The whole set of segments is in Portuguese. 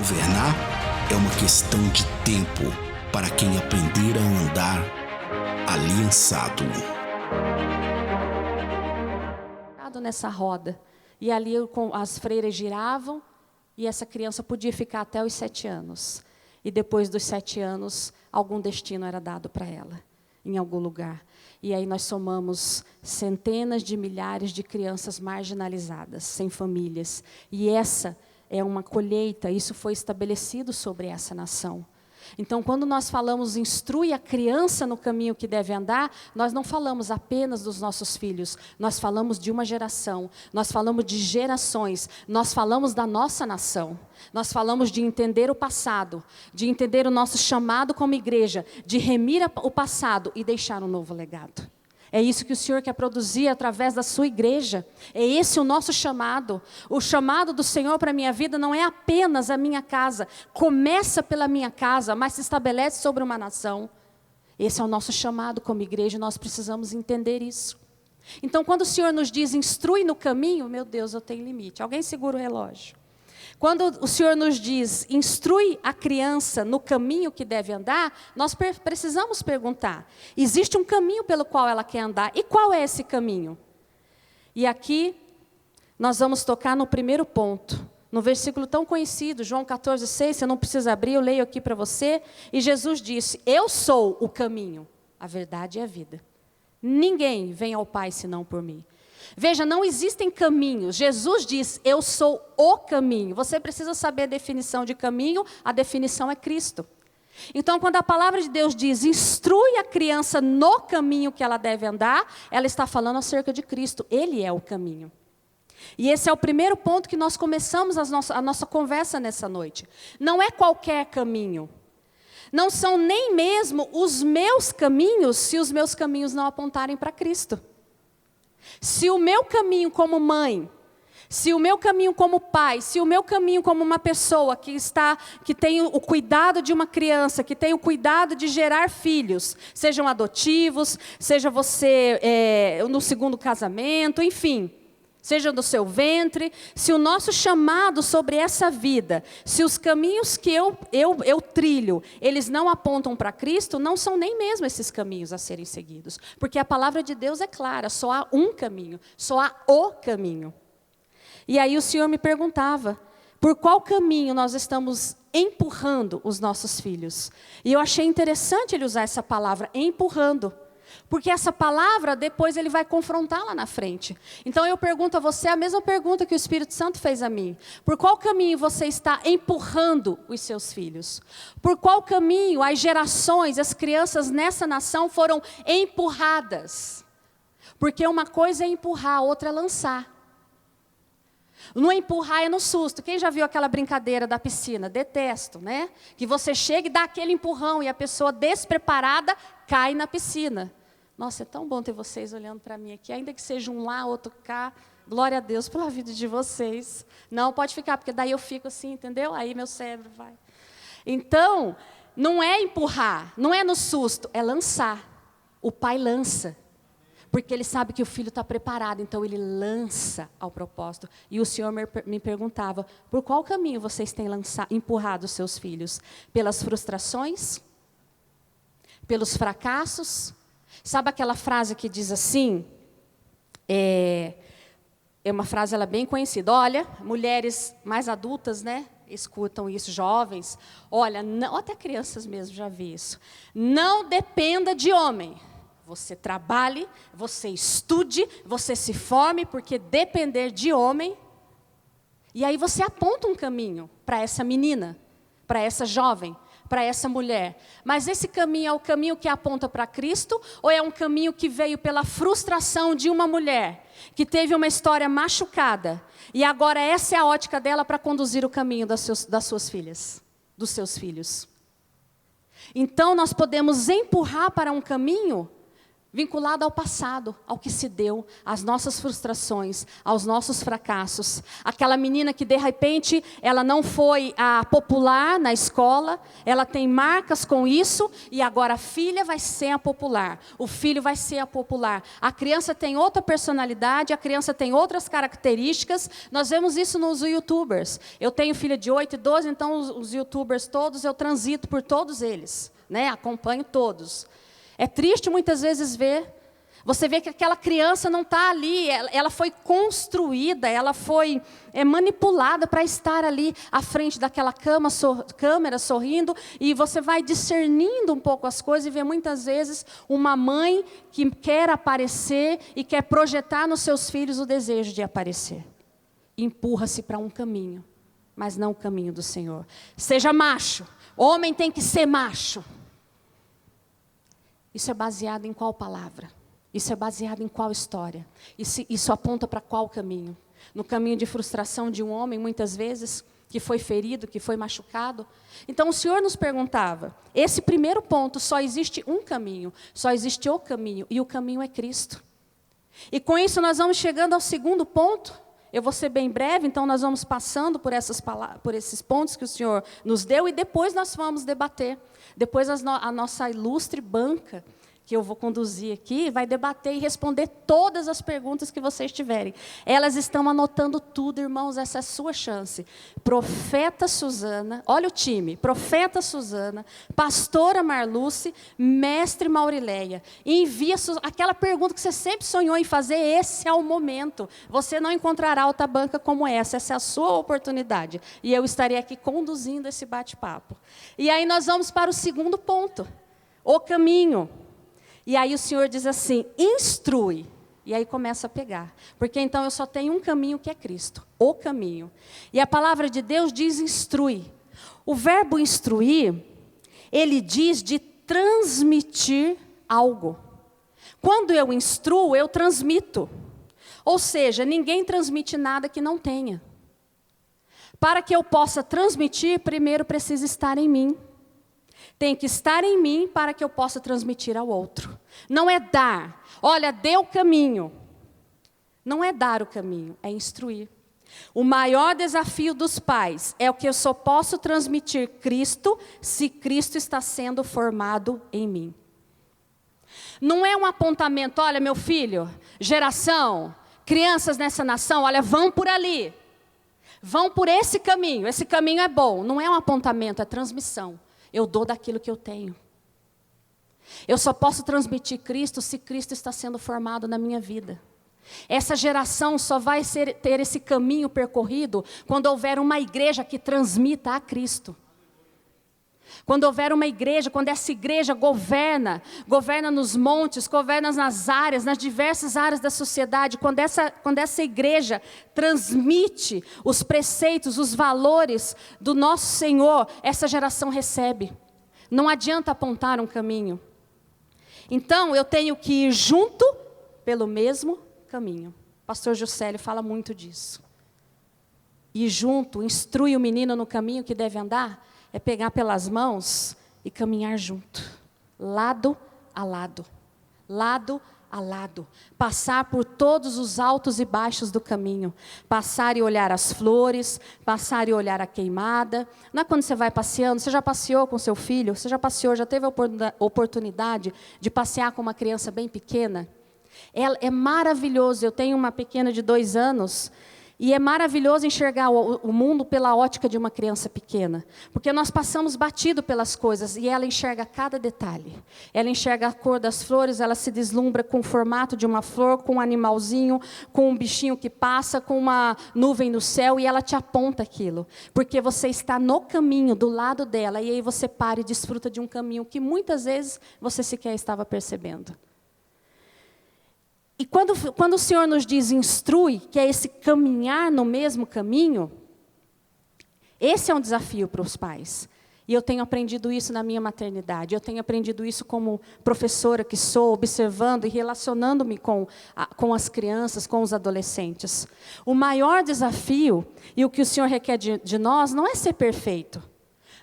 Governar é uma questão de tempo para quem aprender a andar aliançado. Nessa roda. E ali as freiras giravam e essa criança podia ficar até os 7 anos. E depois dos 7 anos, algum destino era dado para ela, em algum lugar. E aí nós somamos centenas de milhares de crianças marginalizadas, sem famílias. E essa é uma colheita, isso foi estabelecido sobre essa nação. Então, quando nós falamos instrui a criança no caminho que deve andar, nós não falamos apenas dos nossos filhos, nós falamos de uma geração, nós falamos de gerações, nós falamos da nossa nação, nós falamos de entender o passado, de entender o nosso chamado como igreja, de remir o passado e deixar um novo legado. É isso que o Senhor quer produzir através da sua igreja. É esse o nosso chamado. O chamado do Senhor para a minha vida não é apenas a minha casa. Começa pela minha casa, mas se estabelece sobre uma nação. Esse é o nosso chamado como igreja, nós precisamos entender isso. Então, quando o Senhor nos diz, instrui no caminho, meu Deus, eu tenho limite. Alguém segura o relógio. Quando o Senhor nos diz, instrui a criança no caminho que deve andar, nós precisamos perguntar, existe um caminho pelo qual ela quer andar, e qual é esse caminho? E aqui, nós vamos tocar no primeiro ponto, no versículo tão conhecido, João 14,6, você não precisa abrir, eu leio aqui para você, e Jesus disse, eu sou o caminho, a verdade e a vida. Ninguém vem ao Pai senão por mim. Veja, não existem caminhos. Jesus diz, eu sou o caminho. Você precisa saber a definição de caminho, a definição é Cristo. Então, quando a palavra de Deus diz, instrui a criança no caminho que ela deve andar, ela está falando acerca de Cristo. Ele é o caminho. E esse é o primeiro ponto que nós começamos a nossa conversa nessa noite. Não é qualquer caminho. Não são nem mesmo os meus caminhos, se os meus caminhos não apontarem para Cristo. Se o meu caminho como mãe, se o meu caminho como pai, se o meu caminho como uma pessoa que tem o cuidado de uma criança, que tem o cuidado de gerar filhos, sejam adotivos, seja você no segundo casamento, enfim, seja do seu ventre, se o nosso chamado sobre essa vida, se os caminhos que eu trilho, eles não apontam para Cristo, não são nem mesmo esses caminhos a serem seguidos. Porque a palavra de Deus é clara, só há um caminho, só há o caminho. E aí o Senhor me perguntava, por qual caminho nós estamos empurrando os nossos filhos? E eu achei interessante ele usar essa palavra, empurrando. Porque essa palavra, depois ele vai confrontar lá na frente. Então eu pergunto a você a mesma pergunta que o Espírito Santo fez a mim. Por qual caminho você está empurrando os seus filhos? Por qual caminho as gerações, as crianças nessa nação foram empurradas? Porque uma coisa é empurrar, a outra é lançar. No empurrar é no susto. Quem já viu aquela brincadeira da piscina? Detesto, né? Que você chega e dá aquele empurrão e a pessoa despreparada cai na piscina. Nossa, é tão bom ter vocês olhando para mim aqui, ainda que seja um lá, outro cá. Glória a Deus pela vida de vocês. Não, pode ficar, porque daí eu fico assim, entendeu? Aí meu cérebro vai. Então, não é empurrar, não é no susto, é lançar. O pai lança. Porque ele sabe que o filho está preparado, então ele lança ao propósito. E o Senhor me perguntava, por qual caminho vocês têm empurrado os seus filhos? Pelas frustrações? Pelos fracassos? Sabe aquela frase que diz assim? É uma frase ela bem conhecida. Olha, mulheres mais adultas, né? Escutam isso, jovens. Olha, não, até crianças mesmo já vi isso. Não dependa de homem. Você trabalhe, você estude, você se forme, porque depender de homem... E aí você aponta um caminho para essa menina, para essa jovem, para essa mulher. Mas esse caminho é o caminho que aponta para Cristo, ou é um caminho que veio pela frustração de uma mulher, que teve uma história machucada, e agora essa é a ótica dela para conduzir o caminho das suas filhas, dos seus filhos. Então nós podemos empurrar para um caminho vinculado ao passado, ao que se deu, às nossas frustrações, aos nossos fracassos. Aquela menina que de repente ela não foi a popular na escola, ela tem marcas com isso e agora a filha vai ser a popular, o filho vai ser a popular. A criança tem outra personalidade, a criança tem outras características. Nós vemos isso nos youtubers. Eu tenho filha de 8 e 12, então os youtubers todos, eu transito por todos eles, né? Acompanho todos. É triste muitas vezes ver, você vê que aquela criança não está ali, ela foi construída, ela foi manipulada para estar ali à frente daquela câmera sorrindo, e você vai discernindo um pouco as coisas e vê muitas vezes uma mãe que quer aparecer e quer projetar nos seus filhos o desejo de aparecer. Empurra-se para um caminho, mas não o caminho do Senhor. Seja macho, homem tem que ser macho. Isso é baseado em qual palavra? Isso é baseado em qual história? Isso aponta para qual caminho? No caminho de frustração de um homem, muitas vezes, que foi ferido, que foi machucado? Então o Senhor nos perguntava, esse primeiro ponto, só existe um caminho, só existe o caminho, e o caminho é Cristo. E com isso nós vamos chegando ao segundo ponto. Eu vou ser bem breve, então nós vamos passando por esses pontos que o Senhor nos deu, e depois nós vamos debater. Depois a nossa ilustre banca, que eu vou conduzir aqui, vai debater e responder todas as perguntas que vocês tiverem. Elas estão anotando tudo, irmãos, essa é a sua chance. Profeta Suzana, olha o time, Profeta Suzana, Pastora Marluce, Mestre Maurileia. Envia aquela pergunta que você sempre sonhou em fazer, esse é o momento. Você não encontrará outra banca como essa é a sua oportunidade. E eu estarei aqui conduzindo esse bate-papo. E aí nós vamos para o segundo ponto, o caminho. E aí o Senhor diz assim, instrui. E aí começa a pegar. Porque então eu só tenho um caminho que é Cristo, o caminho. E a palavra de Deus diz instrui. O verbo instruir, ele diz de transmitir algo. Quando eu instruo, eu transmito. Ou seja, ninguém transmite nada que não tenha. Para que eu possa transmitir, primeiro precisa estar em mim. Tem que estar em mim para que eu possa transmitir ao outro. Não é dar, olha, dê o caminho. Não é dar o caminho, é instruir. O maior desafio dos pais é o que eu só posso transmitir Cristo se Cristo está sendo formado em mim. Não é um apontamento, olha meu filho, geração, crianças nessa nação, olha, vão por ali. Vão por esse caminho é bom. Não é um apontamento, é transmissão. Eu dou daquilo que eu tenho. Eu só posso transmitir Cristo se Cristo está sendo formado na minha vida. Essa geração só vai ter esse caminho percorrido quando houver uma igreja que transmita a Cristo. Quando houver uma igreja, quando essa igreja governa nos montes, governa nas áreas, nas diversas áreas da sociedade, quando essa igreja transmite os preceitos, os valores do nosso Senhor, essa geração recebe. Não adianta apontar um caminho. Então, eu tenho que ir junto pelo mesmo caminho. O pastor Juscelio fala muito disso. Ir junto, instrui o menino no caminho que deve andar, é pegar pelas mãos e caminhar junto, lado a lado, lado a lado, passar por todos os altos e baixos do caminho, passar e olhar as flores, passar e olhar a queimada. Não é quando você vai passeando, você já passeou com seu filho, você já passeou, já teve a oportunidade de passear com uma criança bem pequena? É maravilhoso, eu tenho uma pequena de 2 anos, e é maravilhoso enxergar o mundo pela ótica de uma criança pequena. Porque nós passamos batido pelas coisas e ela enxerga cada detalhe. Ela enxerga a cor das flores, ela se deslumbra com o formato de uma flor, com um animalzinho, com um bichinho que passa, com uma nuvem no céu, e ela te aponta aquilo. Porque você está no caminho, do lado dela, e aí você para e desfruta de um caminho que muitas vezes você sequer estava percebendo. E quando o Senhor nos diz instrui, que é esse caminhar no mesmo caminho, esse é um desafio para os pais. E eu tenho aprendido isso na minha maternidade, eu tenho aprendido isso como professora que sou, observando e relacionando-me com as crianças, com os adolescentes. O maior desafio, e o que o Senhor requer de nós, não é ser perfeito,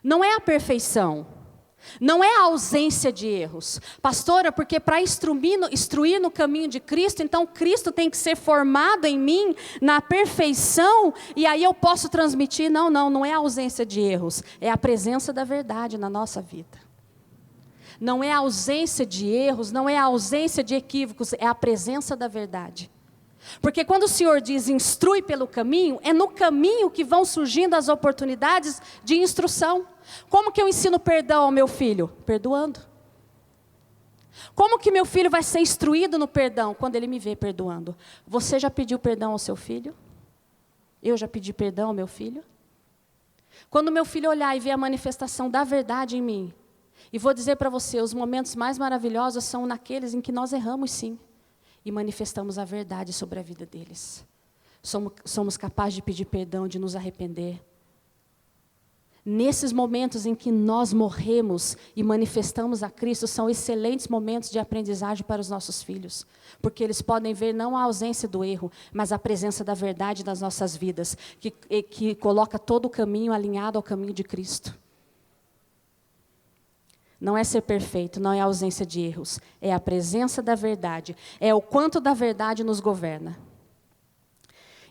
não é a perfeição. Não é a ausência de erros. Pastora, porque para instruir no caminho de Cristo, então Cristo tem que ser formado em mim, na perfeição, e aí eu posso transmitir. Não é a ausência de erros, é a presença da verdade na nossa vida. Não é a ausência de erros, não é a ausência de equívocos, é a presença da verdade. Porque quando o Senhor diz instrui pelo caminho, é no caminho que vão surgindo as oportunidades de instrução. Como que eu ensino perdão ao meu filho? Perdoando. Como que meu filho vai ser instruído no perdão? Quando ele me vê perdoando. Você já pediu perdão ao seu filho? Eu já pedi perdão ao meu filho? Quando meu filho olhar e ver a manifestação da verdade em mim, e vou dizer para você, os momentos mais maravilhosos são naqueles em que nós erramos sim. E manifestamos a verdade sobre a vida deles. Somos capazes de pedir perdão, de nos arrepender. Nesses momentos em que nós morremos e manifestamos a Cristo, são excelentes momentos de aprendizagem para os nossos filhos. Porque eles podem ver não a ausência do erro, mas a presença da verdade nas nossas vidas, que coloca todo o caminho alinhado ao caminho de Cristo. Não é ser perfeito, não é a ausência de erros, é a presença da verdade, é o quanto da verdade nos governa.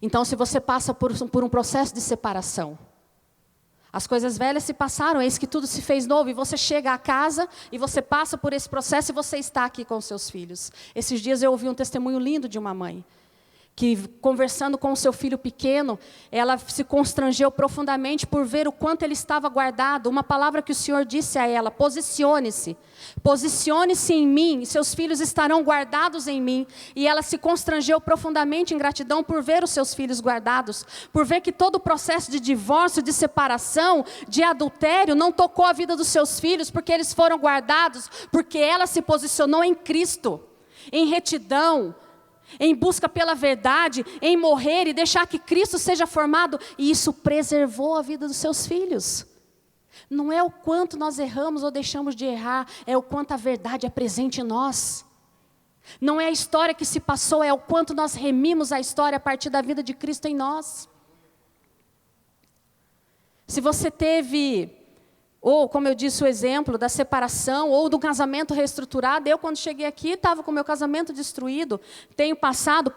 Então, se você passa por um processo de separação, as coisas velhas se passaram, eis que tudo se fez novo, e você chega à casa, e você passa por esse processo, e você está aqui com seus filhos. Esses dias eu ouvi um testemunho lindo de uma mãe, que conversando com o seu filho pequeno, ela se constrangeu profundamente por ver o quanto ele estava guardado. Uma palavra que o Senhor disse a ela: posicione-se. Posicione-se em mim, e seus filhos estarão guardados em mim. E ela se constrangeu profundamente em gratidão por ver os seus filhos guardados, por ver que todo o processo de divórcio, de separação, de adultério, não tocou a vida dos seus filhos, porque eles foram guardados, porque ela se posicionou em Cristo, em retidão, em busca pela verdade, em morrer e deixar que Cristo seja formado, e isso preservou a vida dos seus filhos. Não é o quanto nós erramos ou deixamos de errar, é o quanto a verdade é presente em nós. Não é a história que se passou, é o quanto nós remimos a história a partir da vida de Cristo em nós. Se você teve, ou como eu disse, o exemplo da separação, ou do casamento reestruturado, eu quando cheguei aqui estava com o meu casamento destruído, tenho passado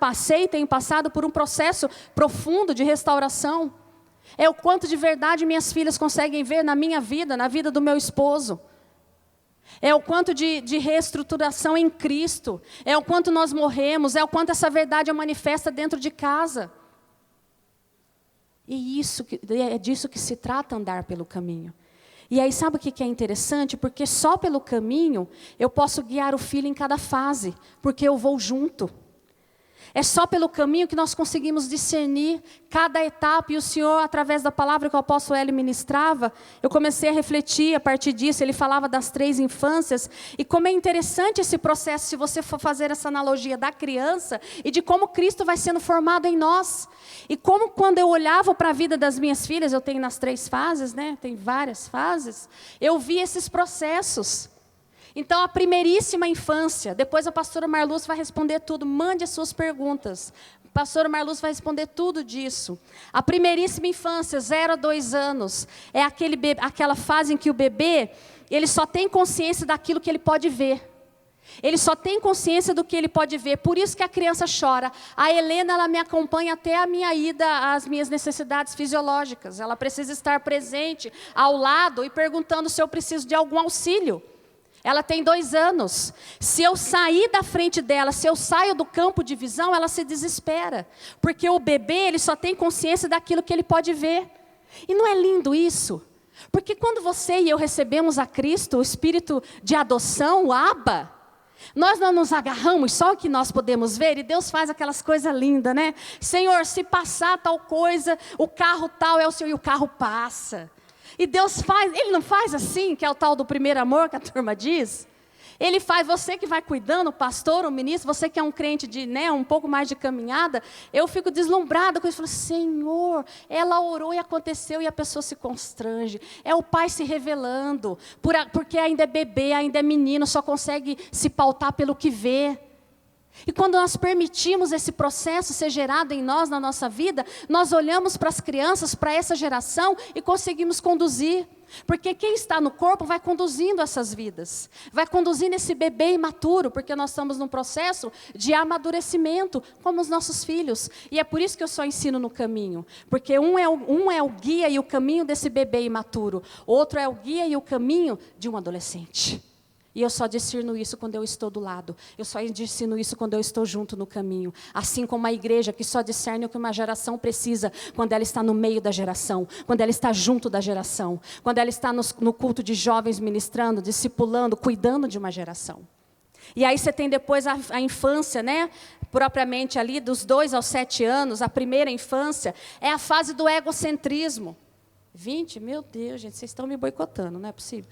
por um processo profundo de restauração. É o quanto de verdade minhas filhas conseguem ver na minha vida, na vida do meu esposo. É o quanto de reestruturação em Cristo, é o quanto nós morremos, é o quanto essa verdade é manifesta dentro de casa. E é disso que se trata andar pelo caminho. E aí sabe o que é interessante? Porque só pelo caminho eu posso guiar o filho em cada fase, porque eu vou junto. É só pelo caminho que nós conseguimos discernir cada etapa. E o Senhor, através da palavra que o apóstolo Hélio ministrava, eu comecei a refletir a partir disso. Ele falava das 3 infâncias. E como é interessante esse processo, se você for fazer essa analogia da criança, e de como Cristo vai sendo formado em nós. E como quando eu olhava para a vida das minhas filhas, eu tenho nas 3 fases, né? Tem várias fases, eu vi esses processos. Então, a primeiríssima infância, depois a pastora Marluz vai responder tudo, mande as suas perguntas. A pastora Marluz vai responder tudo disso. A primeiríssima infância, 0 a 2 anos, é aquela fase em que o bebê, ele só tem consciência daquilo que ele pode ver. Ele só tem consciência do que ele pode ver, por isso que a criança chora. A Helena, ela me acompanha até a minha ida às minhas necessidades fisiológicas. Ela precisa estar presente ao lado e perguntando se eu preciso de algum auxílio. Ela tem 2 anos. Se eu sair da frente dela, se eu saio do campo de visão, ela se desespera. Porque o bebê, ele só tem consciência daquilo que ele pode ver. E não é lindo isso? Porque quando você e eu recebemos a Cristo, o Espírito de adoção, o Abba, nós não nos agarramos só o que nós podemos ver, e Deus faz aquelas coisas lindas, né? Senhor, se passar tal coisa, o carro tal é o Senhor, e o carro passa. E Deus faz, Ele não faz assim, que é o tal do primeiro amor que a turma diz? Ele faz, você que vai cuidando, o pastor, o ministro, você que é um crente de, né, um pouco mais de caminhada, eu fico deslumbrada com isso, eu falo, Senhor, ela orou e aconteceu, e a pessoa se constrange. É o pai se revelando, porque ainda é bebê, ainda é menino, só consegue se pautar pelo que vê. E quando nós permitimos esse processo ser gerado em nós, na nossa vida, nós olhamos para as crianças, para essa geração e conseguimos conduzir. Porque quem está no corpo vai conduzindo essas vidas, vai conduzindo esse bebê imaturo, porque nós estamos num processo de amadurecimento, como os nossos filhos. E é por isso que eu só ensino no caminho, porque um é o guia e o caminho desse bebê imaturo, outro é o guia e o caminho de um adolescente. E eu só discerno isso quando eu estou do lado. Eu só discerno isso quando eu estou junto no caminho. Assim como a igreja que só discerne o que uma geração precisa quando ela está no meio da geração, quando ela está junto da geração, quando ela está no culto de jovens ministrando, discipulando, cuidando de uma geração. E aí você tem depois a infância, né? Propriamente ali dos 2 aos 7 anos, a primeira infância, é a fase do egocentrismo. 20? Meu Deus, gente, vocês estão me boicotando, não é possível.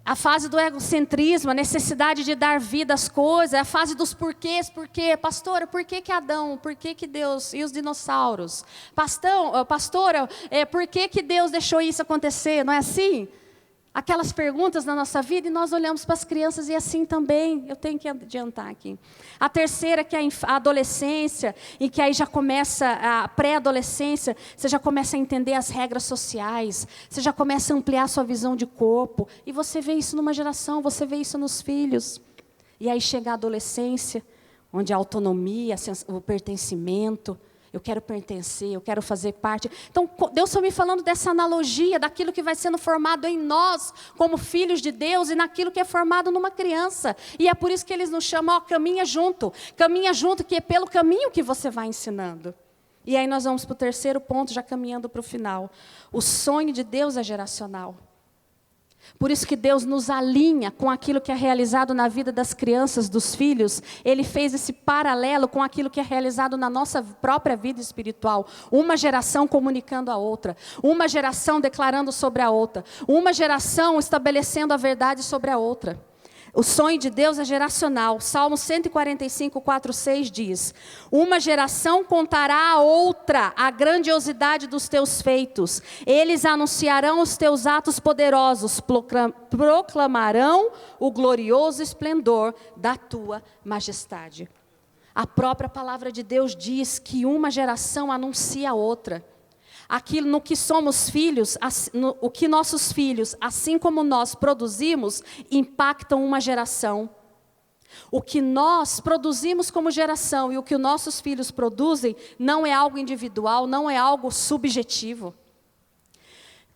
A fase do egocentrismo, a necessidade de dar vida às coisas, a fase dos porquês, porquê, pastora, por que Adão, por que Deus e os dinossauros? Pastora, por que Deus deixou isso acontecer? Não é assim? Aquelas perguntas na nossa vida e nós olhamos para as crianças e assim também, eu tenho que adiantar aqui. A terceira, que é a adolescência, e que aí já começa a pré-adolescência, você já começa a entender as regras sociais, você já começa a ampliar a sua visão de corpo, e você vê isso numa geração, você vê isso nos filhos. E aí chega a adolescência, onde a autonomia, o pertencimento, eu quero pertencer, eu quero fazer parte. Então, Deus está me falando dessa analogia, daquilo que vai sendo formado em nós, como filhos de Deus, e naquilo que é formado numa criança. E é por isso que eles nos chamam, caminha junto, que é pelo caminho que você vai ensinando. E aí nós vamos para o terceiro ponto, já caminhando para o final. O sonho de Deus é geracional. Por isso que Deus nos alinha com aquilo que é realizado na vida das crianças, dos filhos. Ele fez esse paralelo com aquilo que é realizado na nossa própria vida espiritual. Uma geração comunicando a outra. Uma geração declarando sobre a outra. Uma geração estabelecendo a verdade sobre a outra. O sonho de Deus é geracional. Salmo 145, 4, 6 diz: uma geração contará a outra a grandiosidade dos teus feitos. Eles anunciarão os teus atos poderosos, proclamarão o glorioso esplendor da tua majestade. A própria palavra de Deus diz que uma geração anuncia a outra. Aquilo no que somos filhos, o que nossos filhos, assim como nós produzimos, impactam uma geração. O que nós produzimos como geração e o que nossos filhos produzem não é algo individual, não é algo subjetivo.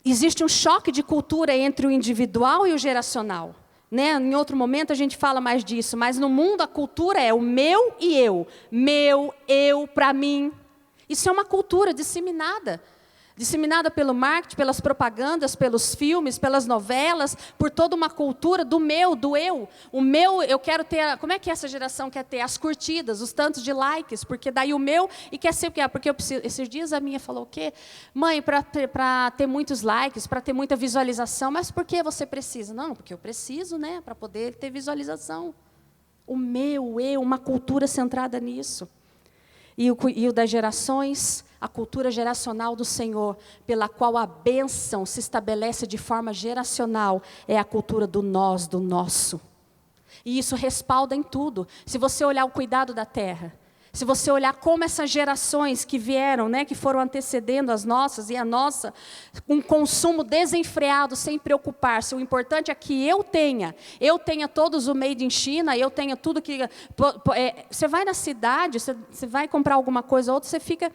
Existe um choque de cultura entre o individual e o geracional. Né? Em outro momento a gente fala mais disso, mas no mundo a cultura é o meu e eu. Meu, eu, para mim. Isso é uma cultura disseminada. Disseminada pelo marketing, pelas propagandas, pelos filmes, pelas novelas, por toda uma cultura do meu, do eu. O meu, eu quero ter, como é que essa geração quer ter? As curtidas, os tantos de likes, porque daí o meu, e quer ser o quê? Porque eu preciso, esses dias a minha falou o quê? Mãe, para ter muitos likes, para ter muita visualização, mas por que você precisa? Não, porque eu preciso, né, para poder ter visualização. O meu, o eu, uma cultura centrada nisso. E o das gerações, a cultura geracional do Senhor, pela qual a bênção se estabelece de forma geracional, é a cultura do nós, do nosso. E isso respalda em tudo. Se você olhar o cuidado da terra, se você olhar como essas gerações que vieram, né, que foram antecedendo as nossas e a nossa, um consumo desenfreado, sem preocupar-se. O importante é que eu tenha todos o made in China, eu tenha tudo que... Você vai na cidade, você vai comprar alguma coisa ou outra, você fica...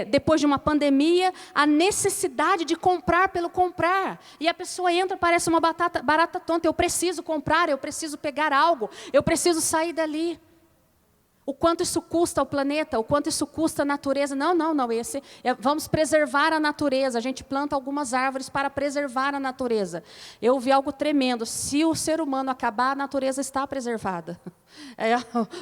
depois de uma pandemia, a necessidade de comprar pelo comprar. E a pessoa entra, parece uma barata tonta. Eu preciso comprar, eu preciso pegar algo, eu preciso sair dali. O quanto isso custa ao planeta, o quanto isso custa à natureza. Não, vamos preservar a natureza. A gente planta algumas árvores para preservar a natureza. Eu vi algo tremendo. Se o ser humano acabar, a natureza está preservada. É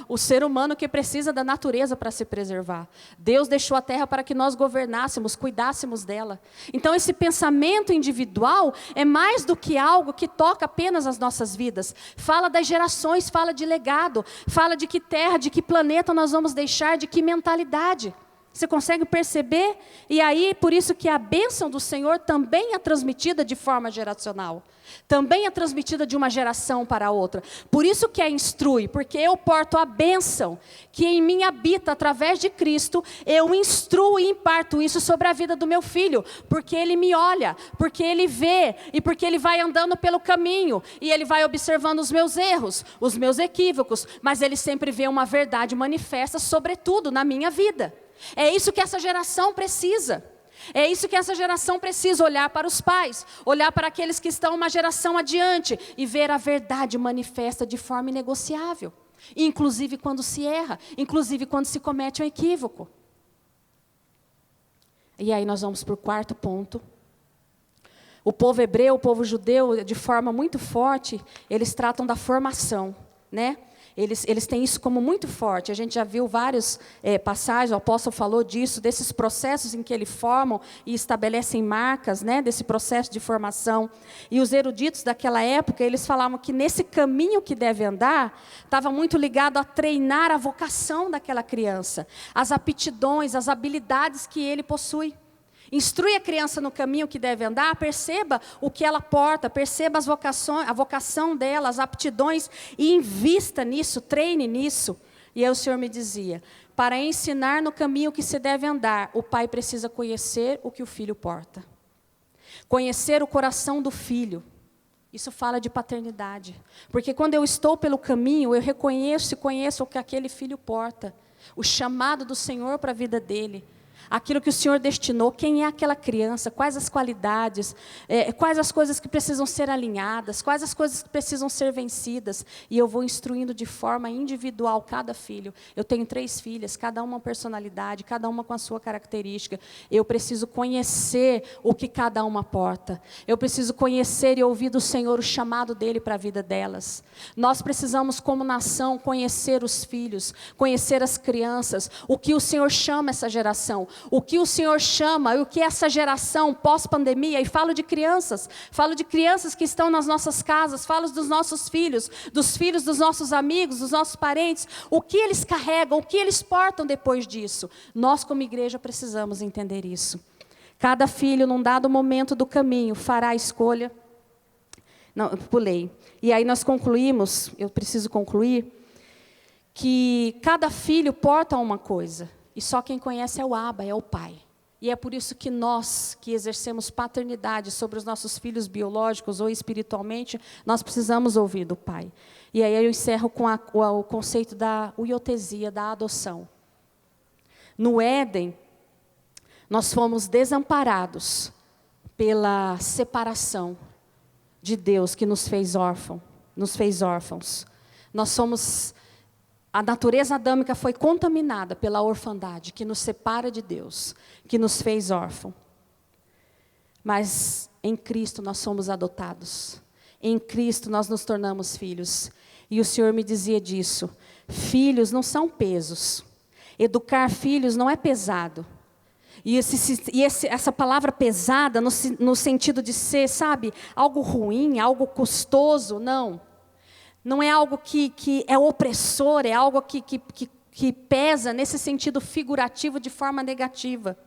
o ser humano que precisa da natureza para se preservar. Deus deixou a terra para que nós governássemos, cuidássemos dela. Então esse pensamento individual é mais do que algo que toca apenas as nossas vidas. Fala das gerações, fala de legado, fala de que terra, de que planeta nós vamos deixar, de que mentalidade. Você consegue perceber? E aí, por isso que a bênção do Senhor também é transmitida de forma geracional. Também é transmitida de uma geração para outra. Por isso que é instrui, porque eu porto a bênção que em mim habita através de Cristo. Eu instruo e imparto isso sobre a vida do meu filho. Porque ele me olha, porque ele vê e porque ele vai andando pelo caminho. E ele vai observando os meus erros, os meus equívocos. Mas ele sempre vê uma verdade manifesta, sobretudo na minha vida. É isso que essa geração precisa. É isso que essa geração precisa, olhar para os pais, olhar para aqueles que estão uma geração adiante e ver a verdade manifesta de forma inegociável. Inclusive quando se erra, inclusive quando se comete um equívoco. E aí nós vamos para o quarto ponto. O povo hebreu, o povo judeu, de forma muito forte, eles tratam da formação, né? Eles têm isso como muito forte. A gente já viu várias passagens, o apóstolo falou disso, desses processos em que eles formam e estabelecem marcas, né, desse processo de formação. E os eruditos daquela época, eles falavam que nesse caminho que deve andar, estava muito ligado a treinar a vocação daquela criança, as aptidões, as habilidades que ele possui. Instrui a criança no caminho que deve andar, perceba o que ela porta, perceba as vocações, a vocação dela, as aptidões, e invista nisso, treine nisso. E aí o Senhor me dizia, para ensinar no caminho que se deve andar, o pai precisa conhecer o que o filho porta. Conhecer o coração do filho. Isso fala de paternidade. Porque quando eu estou pelo caminho, eu reconheço e conheço o que aquele filho porta. O chamado do Senhor para a vida dele. Aquilo que o Senhor destinou, quem é aquela criança, quais as qualidades, quais as coisas que precisam ser alinhadas, quais as coisas que precisam ser vencidas. E eu vou instruindo de forma individual cada filho. Eu tenho 3 filhas, cada uma personalidade, cada uma com a sua característica. Eu preciso conhecer o que cada uma porta. Eu preciso conhecer e ouvir do Senhor o chamado dEle para a vida delas. Nós precisamos, como nação, conhecer os filhos, conhecer as crianças, o que o Senhor chama essa geração. O que o Senhor chama, o que essa geração pós-pandemia, e falo de crianças que estão nas nossas casas, falo dos nossos filhos dos nossos amigos, dos nossos parentes, o que eles carregam, o que eles portam depois disso. Nós, como igreja, precisamos entender isso. Cada filho, num dado momento do caminho, fará a escolha. Não, pulei. E aí nós concluímos, eu preciso concluir, que cada filho porta uma coisa. E só quem conhece é o Abba, é o Pai. E é por isso que nós, que exercemos paternidade sobre os nossos filhos biológicos ou espiritualmente, nós precisamos ouvir do Pai. E aí eu encerro com o conceito da uiotesia, da adoção. No Éden, nós fomos desamparados pela separação de Deus que nos fez órfãos. A natureza adâmica foi contaminada pela orfandade, que nos separa de Deus, que nos fez órfão. Mas em Cristo nós somos adotados. Em Cristo nós nos tornamos filhos. E o Senhor me dizia disso. Filhos não são pesos. Educar filhos não é pesado. E essa palavra pesada, no sentido de ser, sabe, algo ruim, algo custoso, não. Não é algo que é opressor, é algo que pesa nesse sentido figurativo de forma negativa.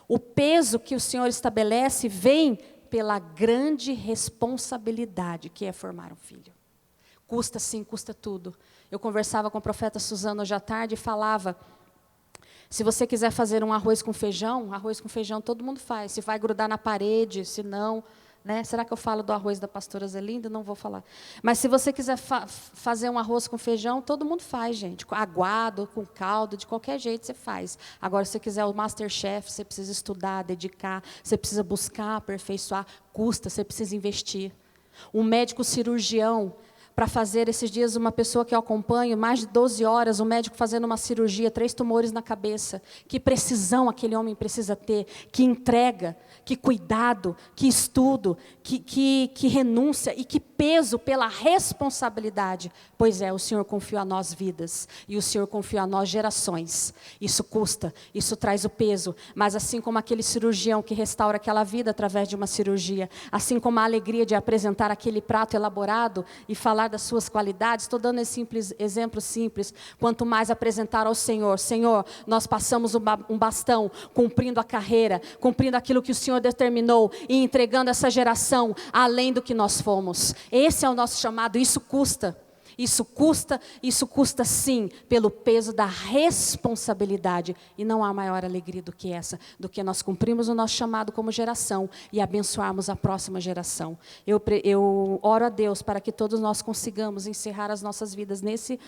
O peso que o Senhor estabelece vem pela grande responsabilidade que é formar um filho. Custa sim, custa tudo. Eu conversava com a profeta Suzana hoje à tarde e falava, se você quiser fazer um arroz com feijão todo mundo faz. Se vai grudar na parede, se não... Né? Será que eu falo do arroz da pastora Zelinda? Não vou falar. Mas se você quiser fazer um arroz com feijão, todo mundo faz, gente. Aguado, com caldo, de qualquer jeito você faz. Agora, se você quiser o Masterchef, você precisa estudar, dedicar, você precisa buscar, aperfeiçoar, custa, você precisa investir. Um médico cirurgião, para fazer, esses dias, uma pessoa que eu acompanho, mais de 12 horas, um médico fazendo uma cirurgia, 3 tumores na cabeça. Que precisão aquele homem precisa ter, que entrega, que cuidado, que estudo, que renúncia e que peso pela responsabilidade. Pois é, o Senhor confiou a nós vidas e o Senhor confiou a nós gerações. Isso custa, isso traz o peso, mas assim como aquele cirurgião que restaura aquela vida através de uma cirurgia, assim como a alegria de apresentar aquele prato elaborado e falar das suas qualidades. Estou dando esse exemplo simples. Quanto mais apresentar ao Senhor, Senhor, nós passamos um bastão, cumprindo a carreira, cumprindo aquilo que o Senhor determinou e entregando essa geração além do que nós fomos. Esse é o nosso chamado. Isso custa sim, pelo peso da responsabilidade. E não há maior alegria do que essa, do que nós cumprimos o nosso chamado como geração e abençoarmos a próxima geração. Eu oro a Deus para que todos nós consigamos encerrar as nossas vidas nesse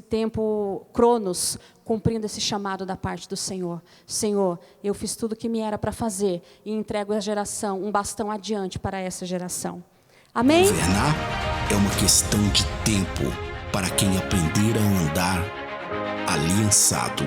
tempo cronos, cumprindo esse chamado da parte do Senhor. Senhor, eu fiz tudo o que me era para fazer e entrego a geração, um bastão adiante para essa geração. Amém? Governar é uma questão de tempo para quem aprender a andar aliançado.